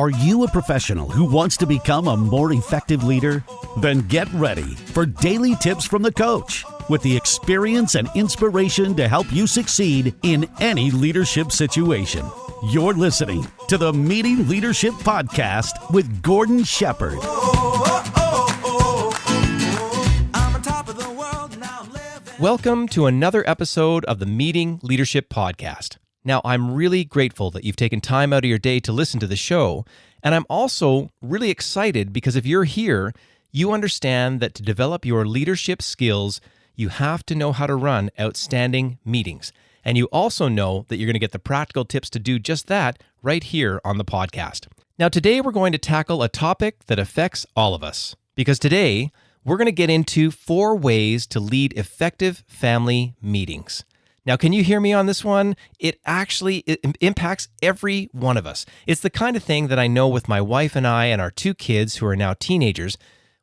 Are you a professional who wants to become a more effective leader? Then get ready for daily tips from the coach with the experience and inspiration to help you succeed in any leadership situation. You're listening to the Meeting Leadership Podcast with Gordon Shepherd. Welcome to another episode of the Meeting Leadership Podcast. Now, I'm really grateful that you've taken time out of your day to listen to the show, and I'm also really excited because if you're here, you understand that to develop your leadership skills, you have to know how to run outstanding meetings. And you also know that you're going to get the practical tips to do just that right here on the podcast. Now, today we're going to tackle a topic that affects all of us, because today we're going to get into 4 ways to lead effective family meetings. Now, can you hear me on this one? It impacts every one of us. It's the kind of thing that I know with my wife and I and our 2 kids who are now teenagers.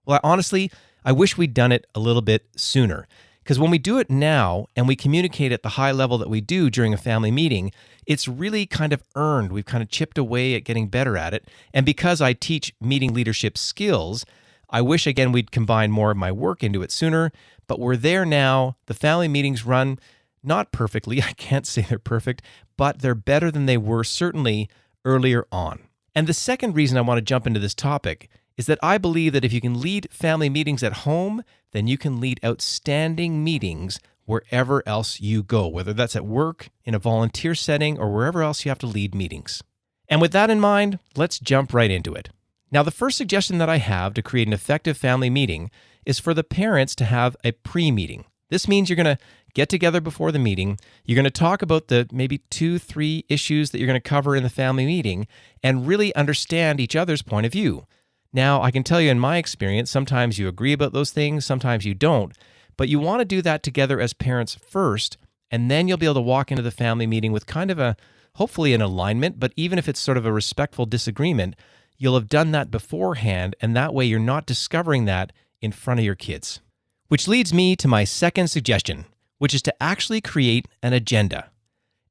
Well, honestly, I wish we'd done it a little bit sooner. Because when we do it now and we communicate at the high level that we do during a family meeting, it's really kind of earned. We've kind of chipped away at getting better at it. And because I teach meeting leadership skills, I wish, again, we'd combine more of my work into it sooner. But we're there now. The family meetings run not perfectly, I can't say they're perfect, but they're better than they were certainly earlier on. And the second reason I want to jump into this topic is that I believe that if you can lead family meetings at home, then you can lead outstanding meetings wherever else you go, whether that's at work, in a volunteer setting, or wherever else you have to lead meetings. And with that in mind, let's jump right into it. Now, the first suggestion that I have to create an effective family meeting is for the parents to have a pre-meeting. This means you're going to get together before the meeting. You're going to talk about the maybe 2-3 issues that you're going to cover in the family meeting and really understand each other's point of view. Now, I can tell you in my experience, sometimes you agree about those things, sometimes you don't, but you want to do that together as parents first, and then you'll be able to walk into the family meeting with kind of hopefully an alignment, but even if it's sort of a respectful disagreement, you'll have done that beforehand, and that way you're not discovering that in front of your kids. Which leads me to my second suggestion, which is to actually create an agenda.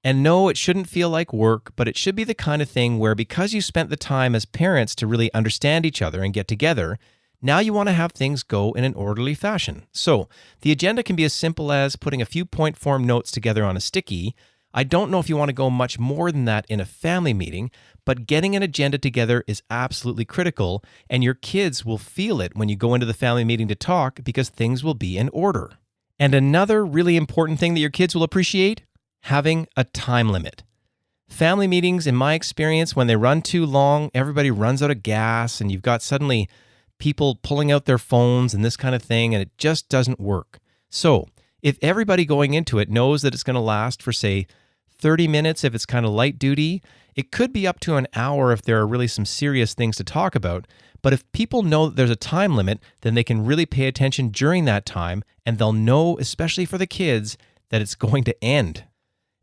And no, it shouldn't feel like work, but it should be the kind of thing where because you spent the time as parents to really understand each other and get together, now you want to have things go in an orderly fashion. So the agenda can be as simple as putting a few point form notes together on a sticky. I don't know if you want to go much more than that in a family meeting, but getting an agenda together is absolutely critical, and your kids will feel it when you go into the family meeting to talk because things will be in order. And another really important thing that your kids will appreciate, having a time limit. Family meetings, in my experience, when they run too long, everybody runs out of gas and you've got suddenly people pulling out their phones and this kind of thing, and it just doesn't work. So if everybody going into it knows that it's going to last for, say, 30 minutes if it's kind of light duty, it could be up to an hour if there are really some serious things to talk about. But if people know that there's a time limit, then they can really pay attention during that time, and they'll know, especially for the kids, that it's going to end.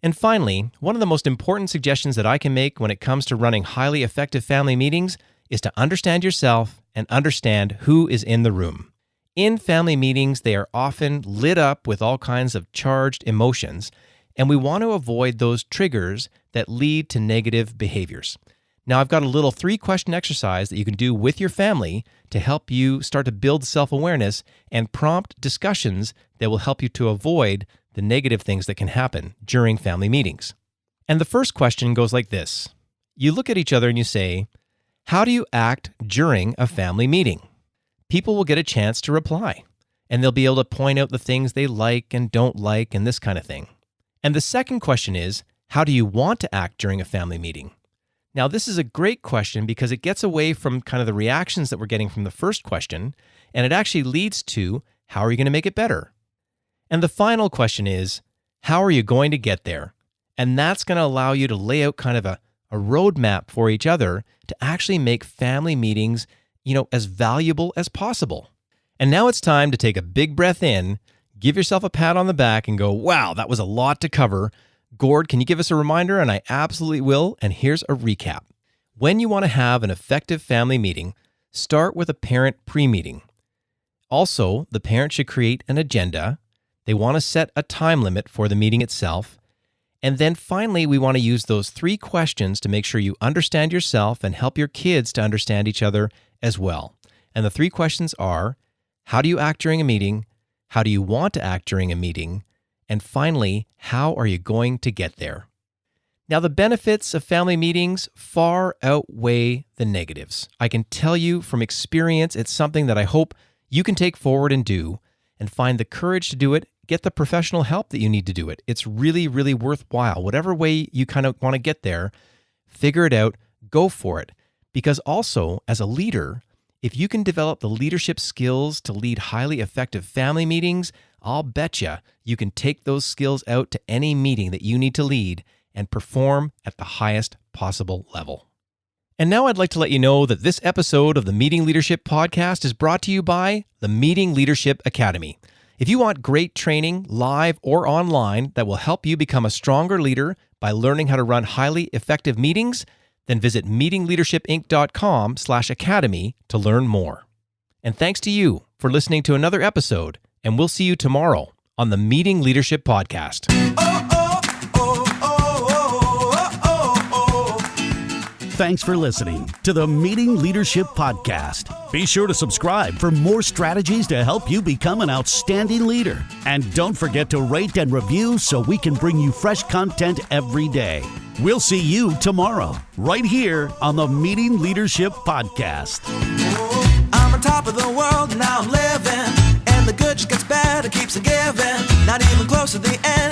And finally, one of the most important suggestions that I can make when it comes to running highly effective family meetings is to understand yourself and understand who is in the room. In family meetings, they are often lit up with all kinds of charged emotions, and we want to avoid those triggers that lead to negative behaviors. Now, I've got a little 3-question exercise that you can do with your family to help you start to build self-awareness and prompt discussions that will help you to avoid the negative things that can happen during family meetings. And the first question goes like this. You look at each other and you say, how do you act during a family meeting? People will get a chance to reply, and they'll be able to point out the things they like and don't like and this kind of thing. And the second question is, how do you want to act during a family meeting? Now, this is a great question because it gets away from kind of the reactions that we're getting from the first question, and it actually leads to, how are you going to make it better? And the final question is, how are you going to get there? And that's going to allow you to lay out kind of a roadmap for each other to actually make family meetings, as valuable as possible. And now it's time to take a big breath in, give yourself a pat on the back and go, wow, that was a lot to cover. Gord, can you give us a reminder? And I absolutely will. And here's a recap. When you want to have an effective family meeting, start with a parent pre-meeting. Also, the parent should create an agenda. They want to set a time limit for the meeting itself. And then finally, we want to use those 3 questions to make sure you understand yourself and help your kids to understand each other as well. And the 3 questions are, how do you act during a meeting? How do you want to act during a meeting? And finally, how are you going to get there? Now, the benefits of family meetings far outweigh the negatives. I can tell you from experience, it's something that I hope you can take forward and do, and find the courage to do it. Get the professional help that you need to do it. It's really, really worthwhile. Whatever way you kind of want to get there, figure it out, go for it. Because also, as a leader, if you can develop the leadership skills to lead highly effective family meetings, I'll betcha you can take those skills out to any meeting that you need to lead and perform at the highest possible level. And now I'd like to let you know that this episode of the Meeting Leadership Podcast is brought to you by the Meeting Leadership Academy. If you want great training, live or online, that will help you become a stronger leader by learning how to run highly effective meetings, then visit meetingleadershipinc.com/academy to learn more. And thanks to you for listening to another episode, and we'll see you tomorrow on the Meeting Leadership Podcast. Thanks for listening to the Meeting Leadership Podcast. Be sure to subscribe for more strategies to help you become an outstanding leader. And don't forget to rate and review so we can bring you fresh content every day. We'll see you tomorrow, right here on the Meeting Leadership Podcast. I'm on top of the world, now I'm living, and the good just gets better, keeps on giving, not even close to the end.